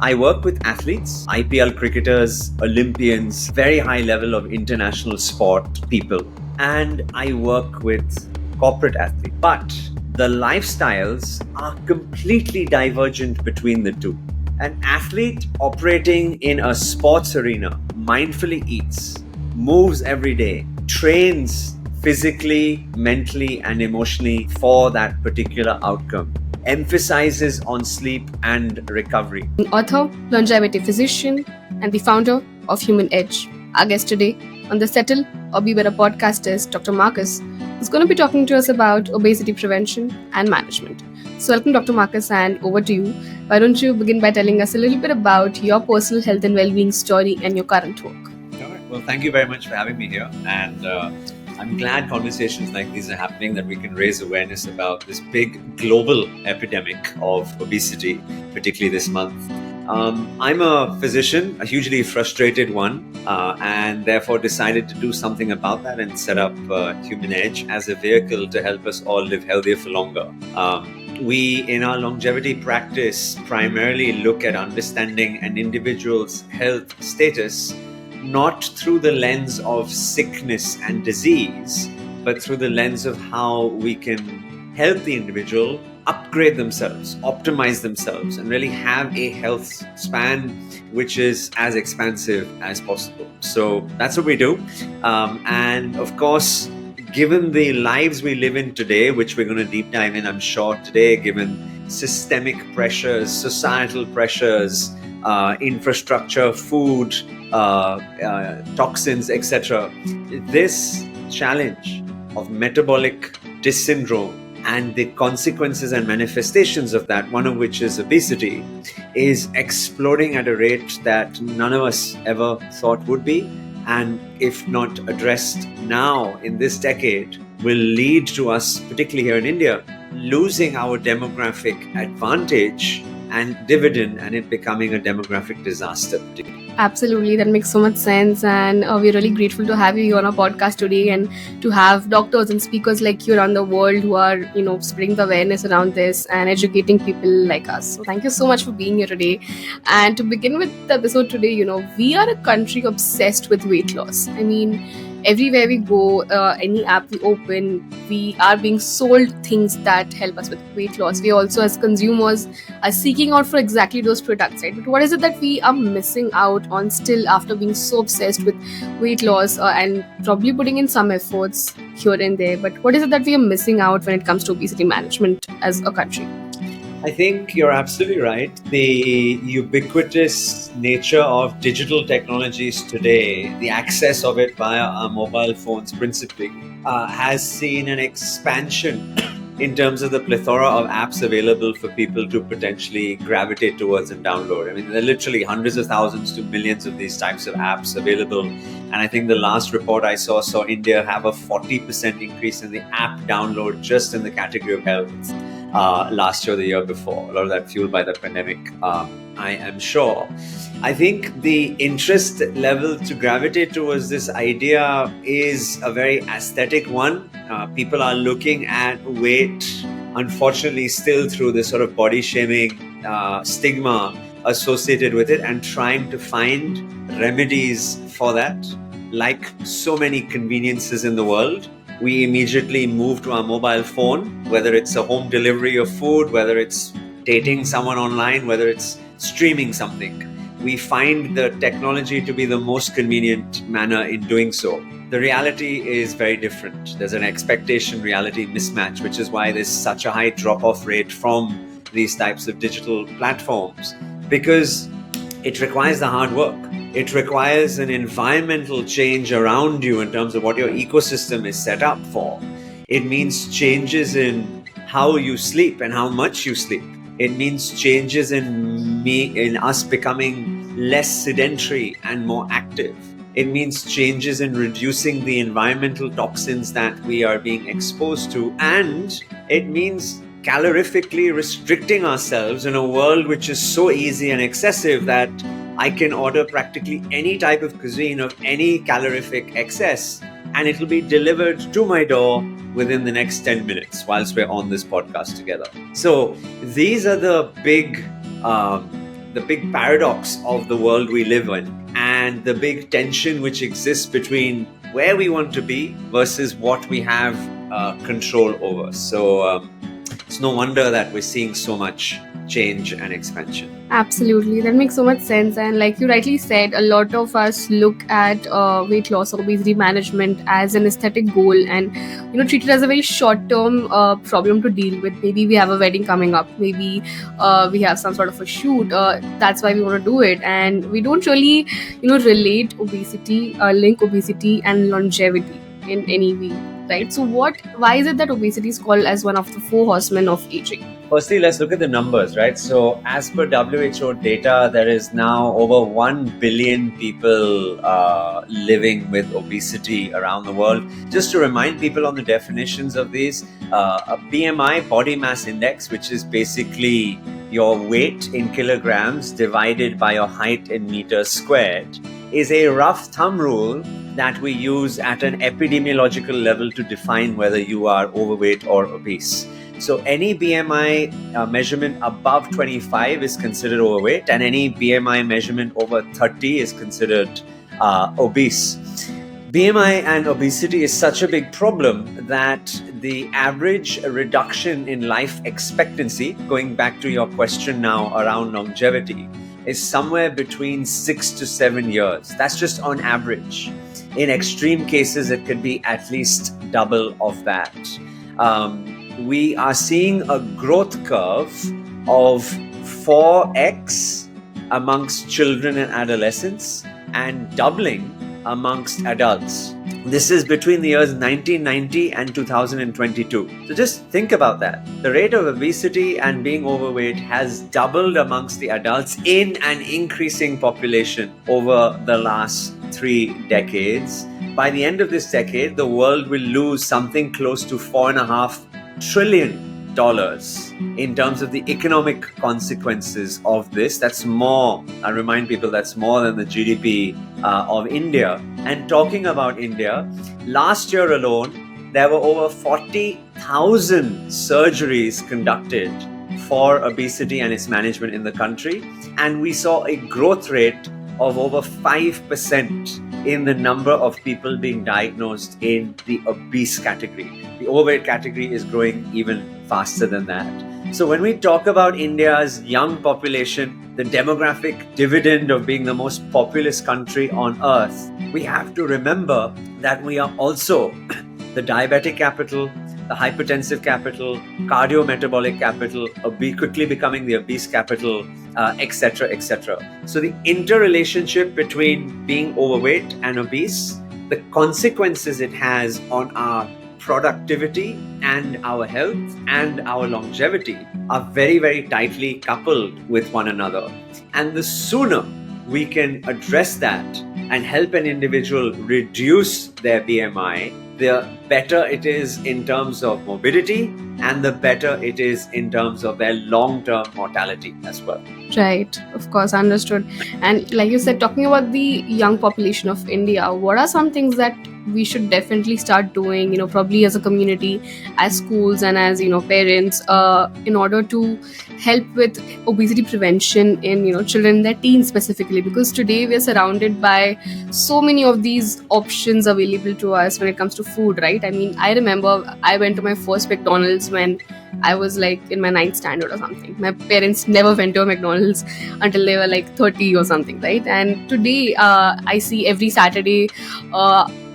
I work with athletes, IPL cricketers, Olympians, very high level of international sport people. And I work with corporate athletes. But the lifestyles are completely divergent between the two. An athlete operating in a sports arena mindfully eats, moves every day, trains physically, mentally, and emotionally for that particular outcome, emphasizes on sleep and recovery. Author, longevity physician, and the founder of Human Edge. Our guest today on the Settle or Be Better podcast is Dr. Marcus, who's going to be talking to us about obesity prevention and management. So welcome, Dr. Marcus, and over to you. Why don't you begin by telling us a little bit about your personal health and well-being story and your current work? All right. Well, thank you very much for having me here. And I'm glad conversations like these are happening, that we can raise awareness about this big global epidemic of obesity, particularly this month. I'm a physician, a hugely frustrated one, and therefore decided to do something about that and set up Human Edge as a vehicle to help us all live healthier for longer. We, in our longevity practice, primarily look at understanding an individual's health status not through the lens of sickness and disease, but through the lens of how we can help the individual upgrade themselves, optimize themselves, and really have a health span which is as expansive as possible. So that's what we do. And of course, given the lives we live in today, which we're going to deep dive in, I'm sure, today, given systemic pressures, societal pressures, infrastructure, food, toxins, etc. This challenge of metabolic dyssyndrome and the consequences and manifestations of that, one of which is obesity, is exploding at a rate that none of us ever thought would be. And if not addressed now in this decade, will lead to us, particularly here in India, losing our demographic advantage and dividend, and it becoming a demographic disaster. Absolutely, that makes so much sense, and we're really grateful to have you here on our podcast today, and to have doctors and speakers like you around the world who are, spreading the awareness around this and educating people like us. So thank you so much for being here today. And to begin with the episode today, we are a country obsessed with weight loss. I mean, everywhere we go, any app we open, we are being sold things that help us with weight loss. We also, as consumers, are seeking out for exactly those products, right? But what is it that we are missing out on still after being so obsessed with weight loss and probably putting in some efforts here and there? But what is it that we are missing out when it comes to obesity management as a country? I think you're absolutely right. The ubiquitous nature of digital technologies today, the access of it via our mobile phones principally, has seen an expansion in terms of the plethora of apps available for people to potentially gravitate towards and download. I mean, there are literally hundreds of thousands to millions of these types of apps available. And I think the last report I saw India have a 40% increase in the app download just in the category of health. Last year, the year before. A lot of that fueled by the pandemic, I am sure. I think the interest level to gravitate towards this idea is a very aesthetic one. People are looking at weight, unfortunately, still through this sort of body shaming stigma associated with it, and trying to find remedies for that. Like so many conveniences in the world, we immediately move to our mobile phone, whether it's a home delivery of food, whether it's dating someone online, whether it's streaming something. We find the technology to be the most convenient manner in doing so. The reality is very different. There's an expectation-reality mismatch, which is why there's such a high drop-off rate from these types of digital platforms, because it requires the hard work. It requires an environmental change around you in terms of what your ecosystem is set up for. It means changes in how you sleep and how much you sleep. It means changes in us becoming less sedentary and more active. It means changes in reducing the environmental toxins that we are being exposed to. And it means calorifically restricting ourselves in a world which is so easy and excessive that I can order practically any type of cuisine of any calorific excess, and it'll be delivered to my door within the next 10 minutes whilst we're on this podcast together. So these are the big the big paradox of the world we live in, and the big tension which exists between where we want to be versus what we have control over. So it's no wonder that we're seeing so much change and expansion. Absolutely, that makes so much sense. And like you rightly said, a lot of us look at weight loss or obesity management as an aesthetic goal, and treat it as a very short-term problem to deal with. Maybe we have a wedding coming up. Maybe we have some sort of a shoot. That's why we want to do it, and we don't really, relate obesity, link obesity and longevity in any way, right? So, why is it that obesity is called as one of the four horsemen of aging? Firstly, let's look at the numbers, right? So, as per WHO data, there is now over 1 billion people living with obesity around the world. Just to remind people on the definitions of these, a BMI, body mass index, which is basically your weight in kilograms divided by your height in meters squared, is a rough thumb rule that we use at an epidemiological level to define whether you are overweight or obese. So any BMI measurement above 25 is considered overweight, and any BMI measurement over 30 is considered obese. BMI and obesity is such a big problem that the average reduction in life expectancy, going back to your question now around longevity, is somewhere between 6 to 7 years. That's just on average. In extreme cases, it could be at least double of that. We are seeing a growth curve of 4x amongst children and adolescents and doubling amongst adults. This is between the years 1990 and 2022. So just think about that. The rate of obesity and being overweight has doubled amongst the adults in an increasing population over the last 3 decades. By the end of this decade, the world will lose something close to $4.5 trillion in terms of the economic consequences of this. That's more, I remind people, that's more than the GDP of India. And talking about India, last year alone, there were over 40,000 surgeries conducted for obesity and its management in the country. And we saw a growth rate of over 5% in the number of people being diagnosed in the obese category. The overweight category is growing even faster than that. So when we talk about India's young population, the demographic dividend of being the most populous country on earth, we have to remember that we are also the diabetic capital, the hypertensive capital, cardio-metabolic capital, quickly becoming the obese capital, etc., etc. So the interrelationship between being overweight and obese, the consequences it has on our productivity and our health and our longevity are very, very tightly coupled with one another. And the sooner we can address that and help an individual reduce their BMI, the better it is in terms of morbidity, and the better it is in terms of their long-term mortality as well. Right, of course, understood. And like you said, talking about the young population of India, what are some things that we should definitely start doing, probably as a community, as schools and as, parents, in order to help with obesity prevention in, children, their teens specifically? Because today we are surrounded by so many of these options available to us when it comes to food, right? I mean, I remember I went to my first McDonald's when I was like in my 9th standard or something. My parents never went to a McDonald's until they were like 30 or something, right? And today I see every Saturday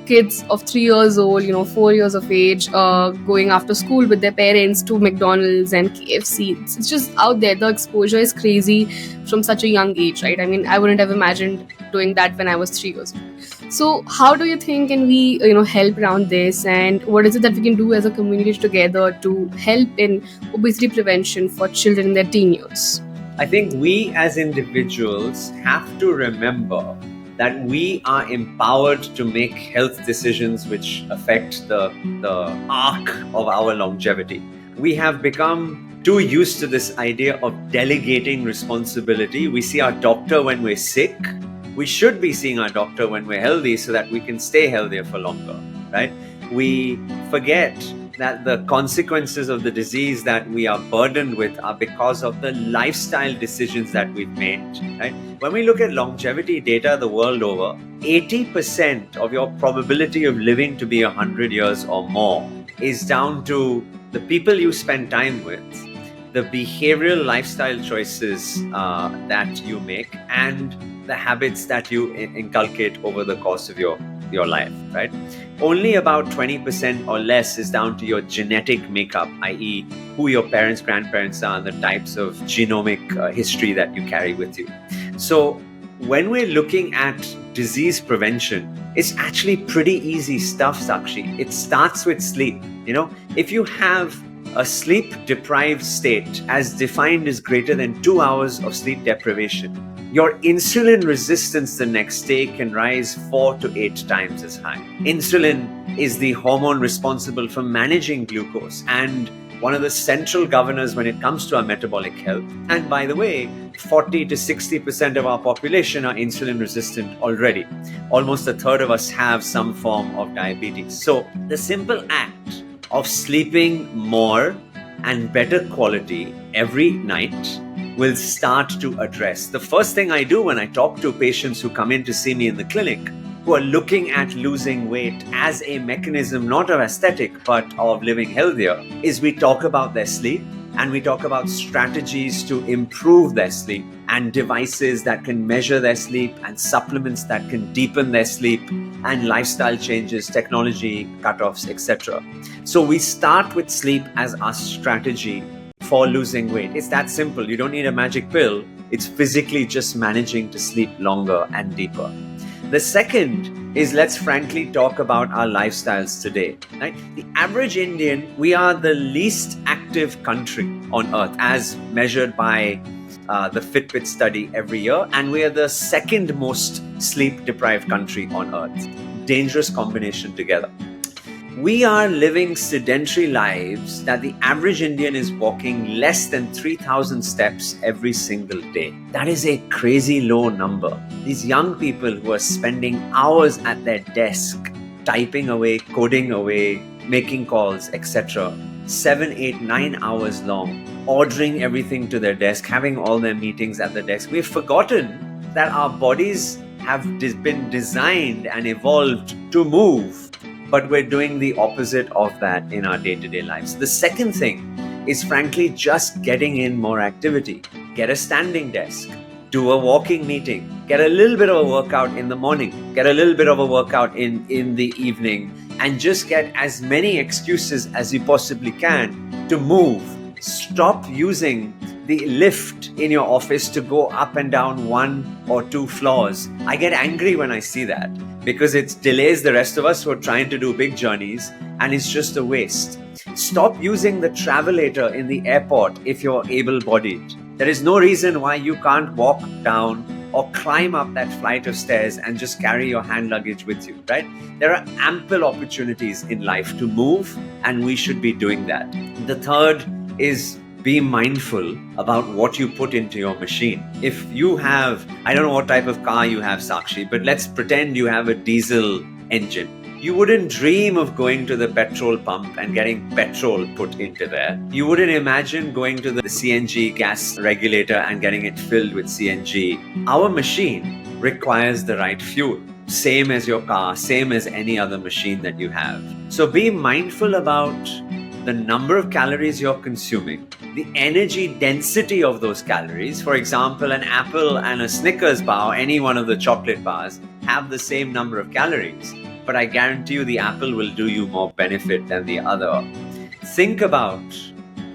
kids of 3 years old, 4 years of age, going after school with their parents to McDonald's and KFC. It's just out there. The exposure is crazy from such a young age, right? I mean, I wouldn't have imagined doing that when I was 3 years old. So how do you think can we, help around this, and what is it that we can do as a community together to help in obesity prevention for children in their teen years? I think we as individuals have to remember that we are empowered to make health decisions which affect the arc of our longevity. We have become too used to this idea of delegating responsibility. We see our doctor when we're sick. We should be seeing our doctor when we're healthy so that we can stay healthier for longer, right? We forget that the consequences of the disease that we are burdened with are because of the lifestyle decisions that we've made, right? When we look at longevity data the world over, 80% of your probability of living to be 100 years or more is down to the people you spend time with, the behavioral lifestyle choices that you make, and the habits that you inculcate over the course of your life, right? Only about 20% or less is down to your genetic makeup, i.e., who your parents, grandparents are, and the types of genomic history that you carry with you. So when we're looking at disease prevention, it's actually pretty easy stuff, Sakshi. It starts with sleep. If you have a sleep deprived state as defined as greater than 2 hours of sleep deprivation, your insulin resistance the next day can rise 4 to 8 times as high. Insulin is the hormone responsible for managing glucose and one of the central governors when it comes to our metabolic health. And by the way, 40 to 60% of our population are insulin resistant already. Almost a third of us have some form of diabetes. So the simple act of sleeping more and better quality every night will start to address. The first thing I do when I talk to patients who come in to see me in the clinic who are looking at losing weight as a mechanism not of aesthetic but of living healthier is we talk about their sleep, and we talk about strategies to improve their sleep and devices that can measure their sleep and supplements that can deepen their sleep and lifestyle changes, technology, cutoffs, etc. So we start with sleep as our strategy for losing weight. It's that simple. You don't need a magic pill. It's physically just managing to sleep longer and deeper. The second is, let's frankly talk about our lifestyles today. Right? The average Indian, we are the least active country on earth as measured by the Fitbit study every year, and we are the second most sleep deprived country on earth. Dangerous combination together. We are living sedentary lives that the average Indian is walking less than 3,000 steps every single day. That is a crazy low number. These young people who are spending hours at their desk, typing away, coding away, making calls, etc., 7, 8, 9 hours long, ordering everything to their desk, having all their meetings at the desk. We've forgotten that our bodies have been designed and evolved to move, but we're doing the opposite of that in our day-to-day lives. The second thing is frankly just getting in more activity. Get a standing desk, do a walking meeting, get a little bit of a workout in the morning, get a little bit of a workout in the evening, and just get as many excuses as you possibly can to move. Stop using the lift in your office to go up and down 1 or 2 floors. I get angry when I see that because it delays the rest of us who are trying to do big journeys, and it's just a waste. Stop using the travelator in the airport if you're able-bodied. There is no reason why you can't walk down or climb up that flight of stairs and just carry your hand luggage with you, right? There are ample opportunities in life to move, and we should be doing that. The third is be mindful about what you put into your machine. If you have, I don't know what type of car you have, Sakshi, but let's pretend you have a diesel engine. You wouldn't dream of going to the petrol pump and getting petrol put into there. You wouldn't imagine going to the CNG gas regulator and getting it filled with CNG. Our machine requires the right fuel. Same as your car, same as any other machine that you have. So be mindful about the number of calories you're consuming, the energy density of those calories. For example, an apple and a Snickers bar, any one of the chocolate bars, have the same number of calories, but I guarantee you the apple will do you more benefit than the other. Think about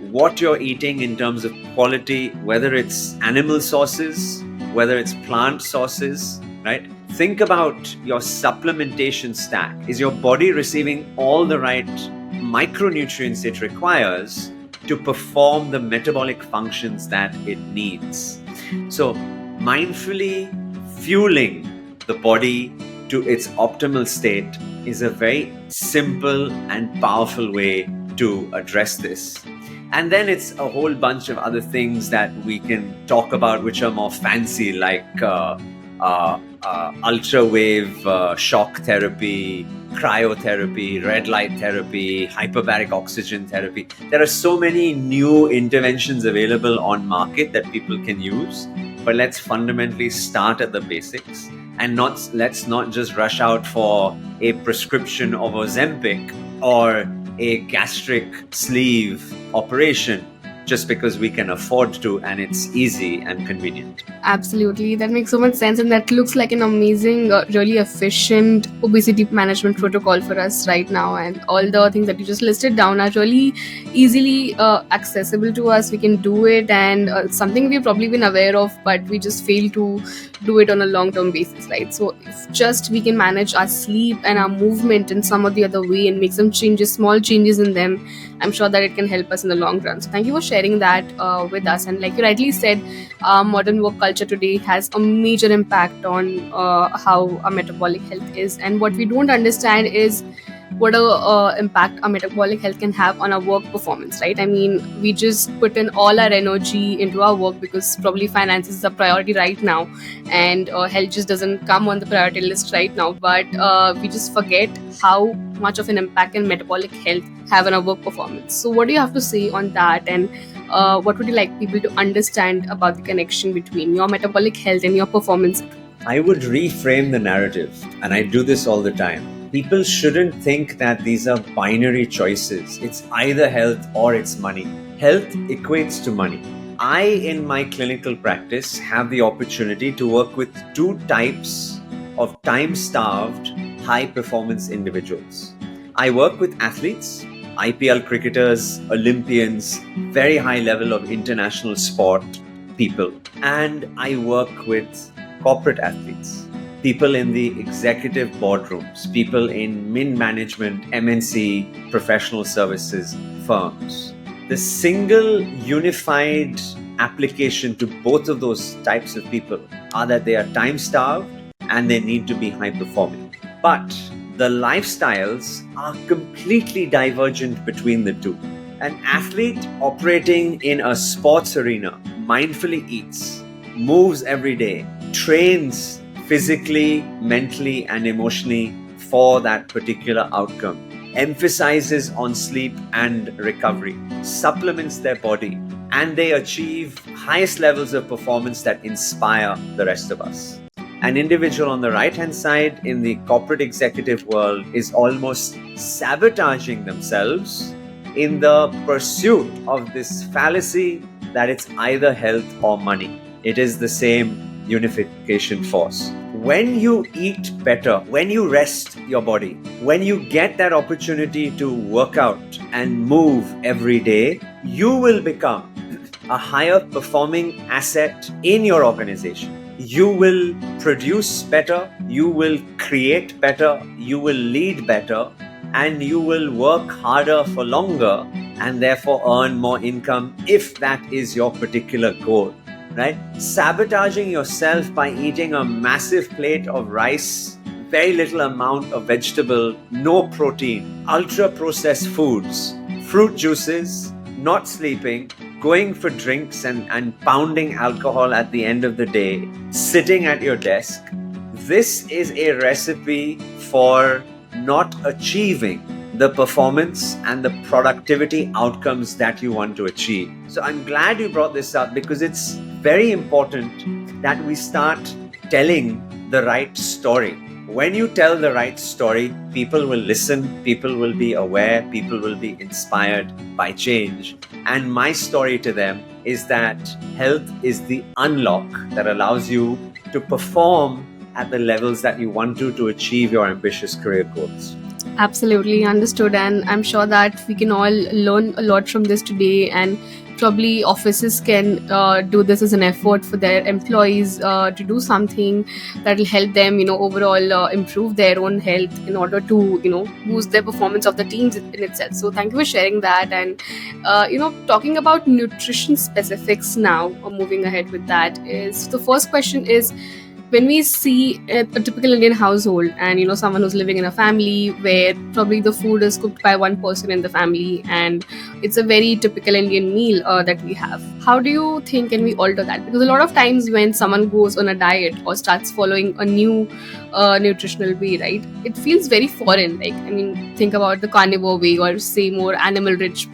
what you're eating in terms of quality, whether it's animal sources, whether it's plant sources, right? Think about your supplementation stack. Is your body receiving all the right micronutrients it requires to perform the metabolic functions that it needs? So mindfully fueling the body to its optimal state is a very simple and powerful way to address this. And then it's a whole bunch of other things that we can talk about which are more fancy, like ultra wave shock therapy, cryotherapy, red light therapy, hyperbaric oxygen therapy. There are so many new interventions available on market that people can use. But let's fundamentally start at the basics, and let's not just rush out for a prescription of Ozempic or a gastric sleeve operation just because we can afford to and it's easy and convenient. Absolutely, that makes so much sense, and that looks like an amazing, really efficient obesity management protocol for us right now. And all the things that you just listed down are really easily accessible to us. We can do it, and something we've probably been aware of, but we just fail to do it on a long-term basis, right? So, if just we can manage our sleep and our movement in some or the other way, and make some changes, small changes in them, I'm sure that it can help us in the long run. So, thank you for sharing that with us. And like you rightly said, modern work culture today has a major impact on how our metabolic health is, and what we don't understand is what a impact our metabolic health can have on our work performance, right? I mean, we just put in all our energy into our work because probably finances is a priority right now, and health just doesn't come on the priority list right now. But we just forget how much of an impact can metabolic health have on our work performance. So what do you have to say on that, and what would you like people to understand about the connection between your metabolic health and your performance? I would reframe the narrative, and I do this all the time. People shouldn't think that these are binary choices. It's either health or it's money. Health equates to money. I, in my clinical practice, have the opportunity to work with two types of time-starved, high-performance individuals. I work with athletes, IPL cricketers, Olympians, very high level of international sport people, and I work with corporate athletes, people in the executive boardrooms, people in mid-management, MNC, professional services firms. The single unified application to both of those types of people are that they are time-starved and they need to be high-performing. But the lifestyles are completely divergent between the two. An athlete operating in a sports arena mindfully eats, moves every day, trains physically, mentally, and emotionally for that particular outcome, emphasizes on sleep and recovery, supplements their body, and they achieve highest levels of performance that inspire the rest of us. An individual on the right-hand side in the corporate executive world is almost sabotaging themselves in the pursuit of this fallacy that it's either health or money. It is the same unification force. When you eat better, when you rest your body, when you get that opportunity to work out and move every day, you will become a higher performing asset in your organization. You will produce better, you will create better, you will lead better, and you will work harder for longer and therefore earn more income if that is your particular goal. Right? Sabotaging yourself by eating a massive plate of rice, very little amount of vegetable, no protein, ultra processed foods, fruit juices, not sleeping, going for drinks and pounding alcohol at the end of the day, sitting at your desk. This is a recipe for not achieving the performance and the productivity outcomes that you want to achieve. So I'm glad you brought this up because it's very important that we start telling the right story. When you tell the right story, people will listen, people will be aware, people will be inspired by change. And my story to them is that health is the unlock that allows you to perform at the levels that you want to achieve your ambitious career goals. Absolutely understood, and I'm sure that we can all learn a lot from this today, and probably offices can do this as an effort for their employees to do something that will help them, overall improve their own health in order to, boost their performance of the teams in itself. So thank you for sharing that, and talking about nutrition specifics now, or moving ahead with that, is the first question is, when we see a typical Indian household, and someone who's living in a family where probably the food is cooked by one person in the family, and it's a very typical Indian meal that we have. How do you think can we alter that? Because a lot of times when someone goes on a diet or starts following a new nutritional way, right, it feels very foreign. Like, I mean, think about the carnivore way, or say more animal rich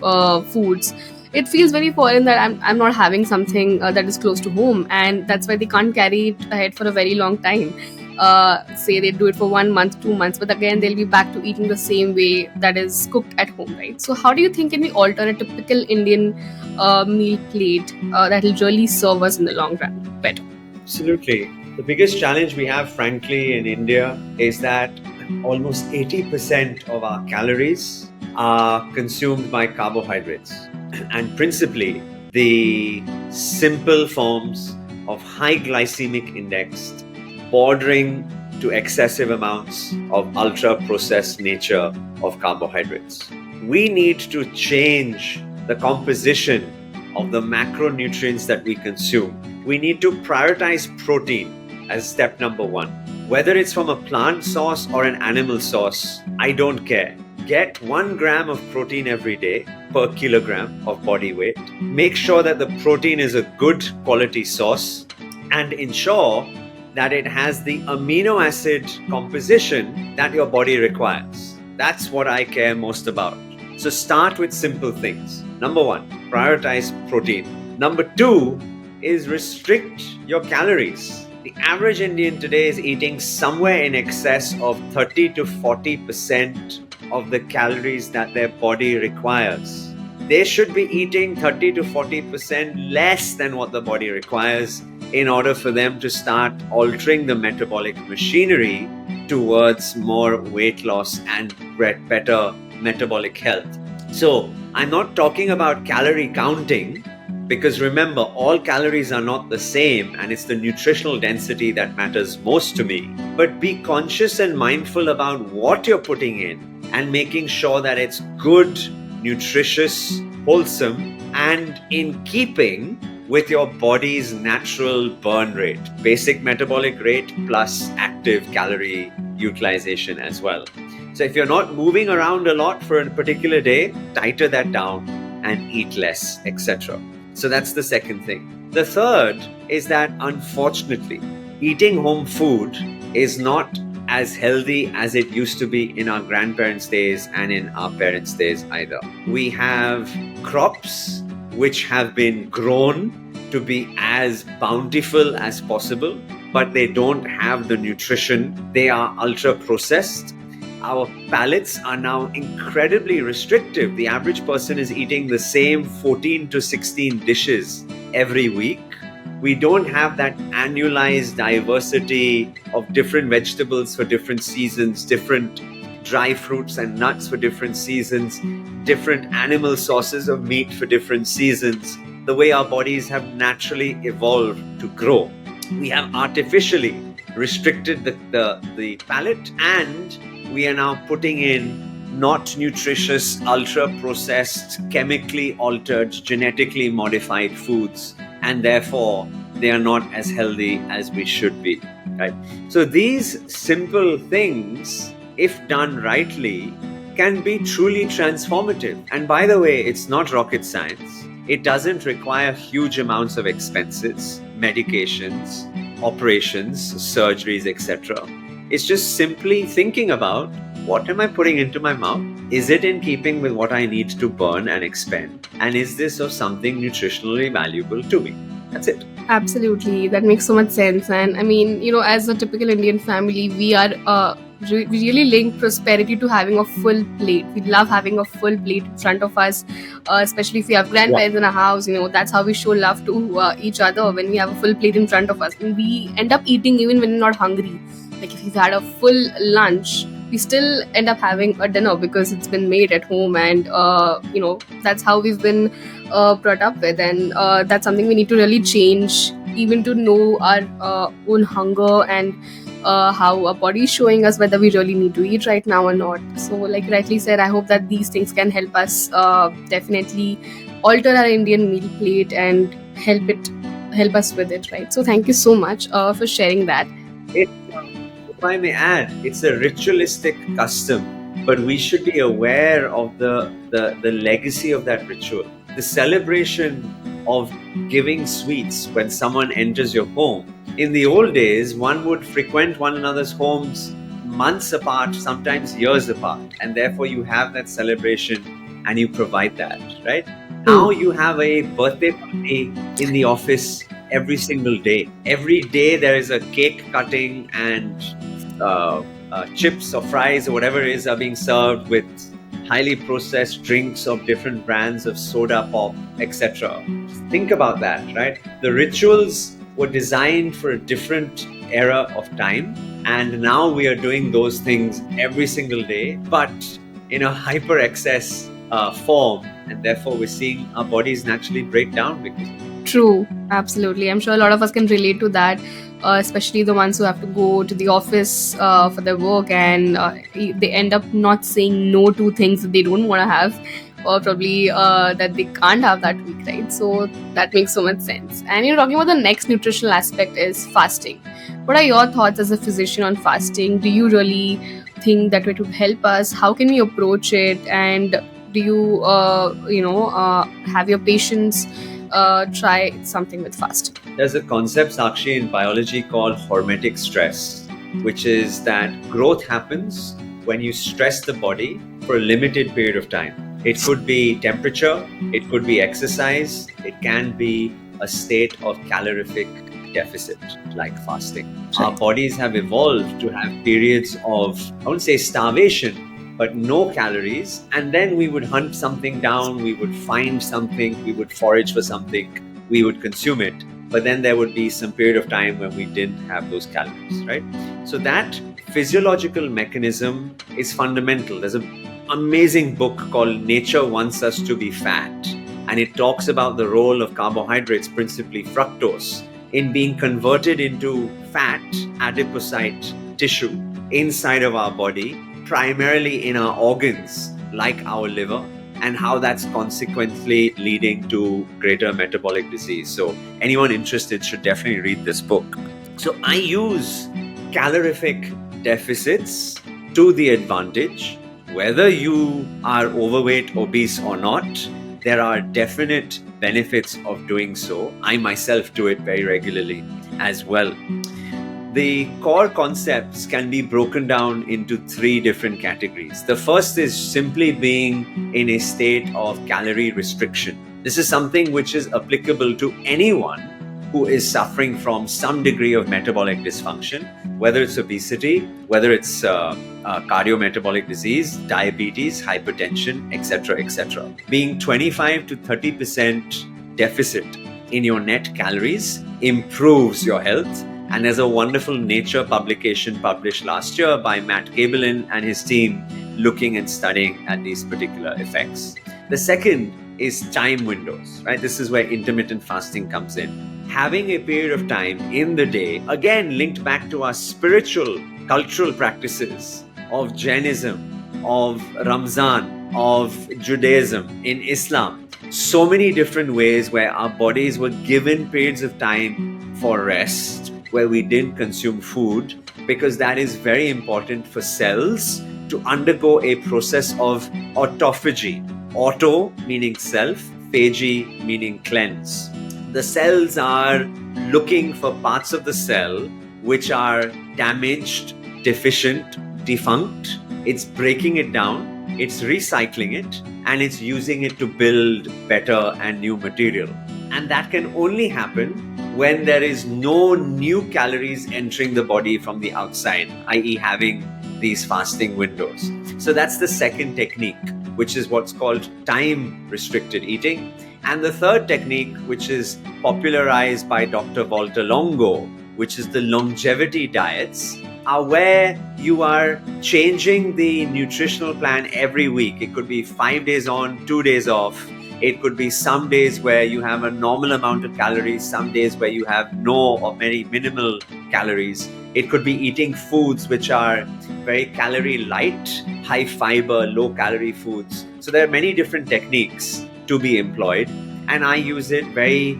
foods. It feels very foreign that I'm not having something that is close to home, and that's why they can't carry it ahead for a very long time. Say they do it for 1 month, 2 months, but again they'll be back to eating the same way that is cooked at home, right? So how do you think can we alter a typical Indian meal plate that will really serve us in the long run better? Absolutely. The biggest challenge we have, frankly, in India is that almost 80% of our calories are consumed by carbohydrates, and principally the simple forms of high glycemic index, bordering to excessive amounts of ultra processed nature of carbohydrates. We need to change the composition of the macronutrients that we consume. We need to prioritize protein as step number one. Whether it's from a plant source or an animal source, I don't care. Get 1 gram of protein every day per kilogram of body weight. Make sure that the protein is a good quality source, and ensure that it has the amino acid composition that your body requires. That's what I care most about. So start with simple things. Number one, prioritize protein. Number two is restrict your calories. The average Indian today is eating somewhere in excess of 30 to 40% of the calories that their body requires. They should be eating 30 to 40% less than what the body requires in order for them to start altering the metabolic machinery towards more weight loss and better metabolic health. So I'm not talking about calorie counting, because remember, all calories are not the same, and it's the nutritional density that matters most to me. But be conscious and mindful about what you're putting in, and making sure that it's good, nutritious, wholesome, and in keeping with your body's natural burn rate, basic metabolic rate plus active calorie utilization as well. So if you're not moving around a lot for a particular day, tighten that down and eat less, etc. So that's the second thing. The third is that, unfortunately, eating home food is not as healthy as it used to be in our grandparents' days and in our parents' days either. We have crops which have been grown to be as bountiful as possible, but they don't have the nutrition. They are ultra processed. Our palates are now incredibly restrictive. The average person is eating the same 14 to 16 dishes every week. We don't have that annualized diversity of different vegetables for different seasons, different dry fruits and nuts for different seasons, different animal sources of meat for different seasons, the way our bodies have naturally evolved to grow. We have artificially restricted the palate, and we are now putting in not nutritious, ultra-processed, chemically altered, genetically modified foods, and therefore they are not as healthy as we should be, right? So these simple things, if done rightly, can be truly transformative. And by the way, it's not rocket science. It doesn't require huge amounts of expenses, medications, operations, surgeries, etc. It's just simply thinking about, what am I putting into my mouth? Is it in keeping with what I need to burn and expend? And is this of something nutritionally valuable to me? That's it. Absolutely, that makes so much sense. And I mean, as a typical Indian family, we are we really link prosperity to having a full plate. We love having a full plate in front of us, especially if we have grandparents in our house. That's how we show love to each other, when we have a full plate in front of us. And we end up eating even when we're not hungry. Like if we've had a full lunch, we still end up having a dinner because it's been made at home, and that's how we've been brought up with. And that's something we need to really change, even to know our own hunger, and how our body is showing us whether we really need to eat right now or not. So like rightly said, I hope that these things can help us definitely alter our Indian meal plate and help us with it, right? So thank you so much for sharing that. It, if I may add, it's a ritualistic custom, but we should be aware of the legacy of that ritual. The celebration of giving sweets when someone enters your home. In the old days, one would frequent one another's homes months apart, sometimes years apart, and therefore you have that celebration and you provide that, right? Now True. you have a birthday party in the office every single day. Every day there is a cake cutting and chips or fries or whatever it is are being served with highly processed drinks of different brands of soda pop, etc. Think about that, right? The rituals were designed for a different era of time, and now we are doing those things every single day, but in a hyper excess form, and therefore we're seeing our bodies naturally break down because of it. True, absolutely. I'm sure a lot of us can relate to that, especially the ones who have to go to the office for their work, and they end up not saying no to things that they don't want to have, or probably that they can't have that week, right? So that makes so much sense. And you're talking about the next nutritional aspect is fasting. What are your thoughts as a physician on fasting? Do you really think that it would help us? How can we approach it? And do you, have your patients try something with fasting? There's a concept, Sakshi, in biology called hormetic stress, which is that growth happens when you stress the body for a limited period of time. It could be temperature, it could be exercise, it can be a state of calorific deficit like fasting. Our bodies have evolved to have periods of, I wouldn't say starvation, but no calories, and then we would hunt something down, we would find something, we would forage for something, we would consume it, but then there would be some period of time when we didn't have those calories, right? So that physiological mechanism is fundamental. There's an amazing book called Nature Wants Us to Be Fat, and it talks about the role of carbohydrates, principally fructose, in being converted into fat, adipocyte tissue inside of our body, primarily in our organs like our liver, and how that's consequently leading to greater metabolic disease. So anyone interested should definitely read this book. So I use calorific deficits to the advantage. Whether you are overweight, obese or not, there are definite benefits of doing so. I myself do it very regularly as well. The core concepts can be broken down into three different categories. The first is simply being in a state of calorie restriction. This is something which is applicable to anyone who is suffering from some degree of metabolic dysfunction, whether it's obesity, whether it's cardiometabolic disease, diabetes, hypertension, etc., etc. Being 25 to 30% deficit in your net calories improves your health. And there's a wonderful Nature publication published last year by Matt Kabelin and his team looking and studying at these particular effects. The second is time windows, right? This is where intermittent fasting comes in. Having a period of time in the day, again linked back to our spiritual, cultural practices of Jainism, of Ramzan, of Judaism, in Islam. So many different ways where our bodies were given periods of time for rest, where we didn't consume food, because that is very important for cells to undergo a process of autophagy. Auto meaning self, phagy meaning cleanse. The cells are looking for parts of the cell which are damaged, deficient, defunct. It's breaking it down, it's recycling it, and it's using it to build better and new material. And that can only happen when there is no new calories entering the body from the outside, i.e. having these fasting windows. So that's the second technique, which is what's called time-restricted eating. And the third technique, which is popularized by Dr. Walter Longo, which is the longevity diets, are where you are changing the nutritional plan every week. It could be 5 days on, 2 days off. It could be some days where you have a normal amount of calories, some days where you have no or very minimal calories. It could be eating foods which are very calorie light, high fiber, low calorie foods. So there are many different techniques to be employed, and I use it very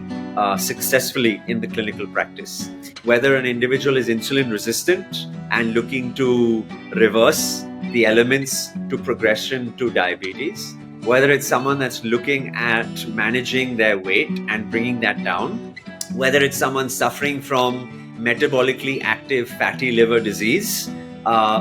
successfully in the clinical practice. Whether an individual is insulin resistant and looking to reverse the elements to progression to diabetes, whether it's someone that's looking at managing their weight and bringing that down, whether it's someone suffering from metabolically active fatty liver disease,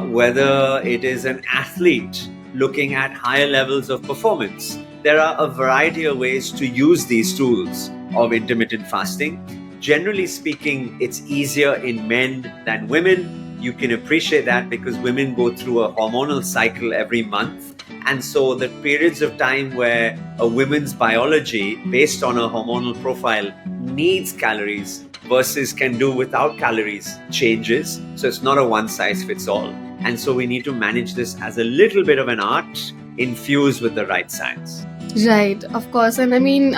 whether it is an athlete looking at higher levels of performance. There are a variety of ways to use these tools of intermittent fasting. Generally speaking, it's easier in men than women. You can appreciate that because women go through a hormonal cycle every month. And so the periods of time where a woman's biology, based on her hormonal profile, needs calories versus can do without calories changes. So it's not a one size fits all. And so we need to manage this as a little bit of an art infused with the right science. Right, of course. And I mean,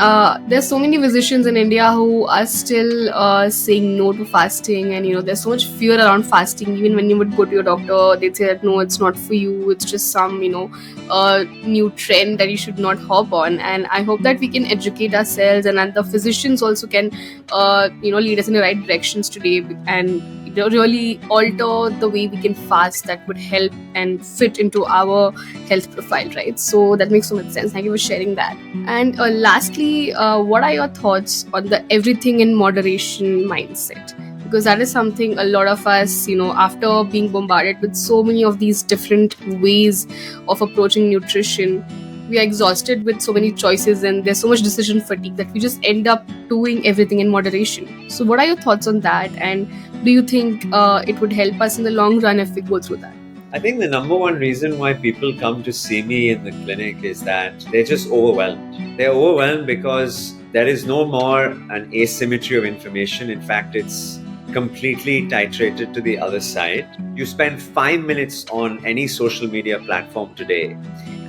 there's so many physicians in India who are still saying no to fasting. And, there's so much fear around fasting. Even when you would go to your doctor, they'd say that, no, it's not for you. It's just some, new trend that you should not hop on. And I hope that we can educate ourselves and that the physicians also can, lead us in the right directions today and really alter the way we can fast that would help and fit into our health profile, right? So that makes so much sense. Thank you for sharing that. And lastly, what are your thoughts on the everything in moderation mindset? Because that is something a lot of us, after being bombarded with so many of these different ways of approaching nutrition, we are exhausted with so many choices and there's so much decision fatigue that we just end up doing everything in moderation. So what are your thoughts on that? And do you think it would help us in the long run if we go through that? I think the number one reason why people come to see me in the clinic is that they're just overwhelmed. They're overwhelmed because there is no more an asymmetry of information. In fact, it's completely titrated to the other side. You spend 5 minutes on any social media platform today,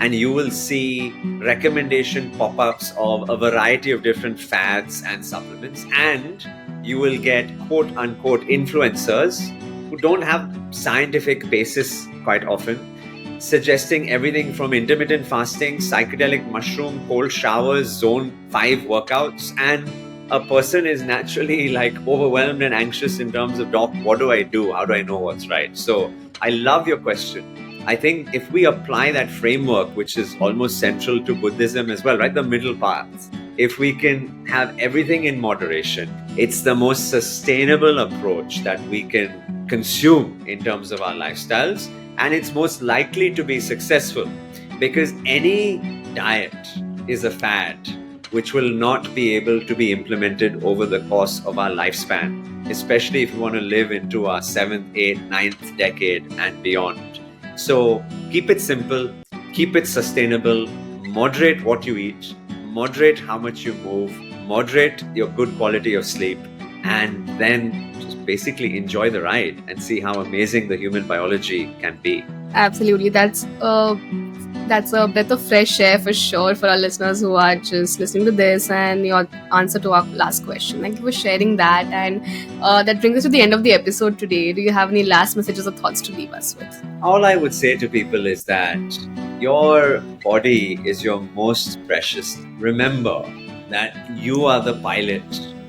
and you will see recommendation pop-ups of a variety of different fads and supplements, and you will get quote-unquote influencers who don't have scientific basis quite often, suggesting everything from intermittent fasting, psychedelic mushroom, cold showers, zone 5 workouts, and a person is naturally overwhelmed and anxious in terms of, doc, what do I do? How do I know what's right? So I love your question. I think if we apply that framework, which is almost central to Buddhism as well, right? The middle path. If we can have everything in moderation, it's the most sustainable approach that we can consume in terms of our lifestyles. And it's most likely to be successful because any diet is a fad which will not be able to be implemented over the course of our lifespan, especially if we want to live into our 7th, 8th, 9th decade and beyond. So keep it simple, keep it sustainable, moderate what you eat, moderate how much you move, moderate your good quality of sleep, and then just basically enjoy the ride and see how amazing the human biology can be. Absolutely. That's a breath of fresh air for sure for our listeners who are just listening to this and your answer to our last question. Thank you for sharing that. And that brings us to the end of the episode today. Do you have any last messages or thoughts to leave us with? All I would say to people is that your body is your most precious. Remember that you are the pilot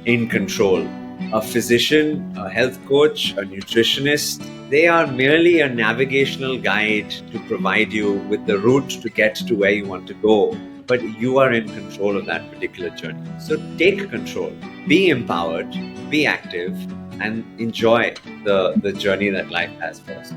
in control. A physician, a health coach, a nutritionist, they are merely a navigational guide to provide you with the route to get to where you want to go. But you are in control of that particular journey. So take control, be empowered, be active, and enjoy the journey that life has for us.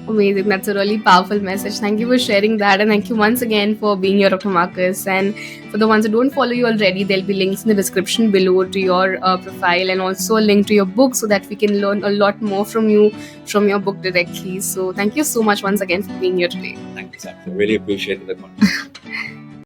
Amazing. That's a really powerful message. Thank you for sharing that. And thank you once again for being here, Dr. Marcus. And for the ones who don't follow you already, there'll be links in the description below to your profile and also a link to your book so that we can learn a lot more from you, from your book directly. So thank you so much once again for being here today. Thank you, Sam. I really appreciate the conversation.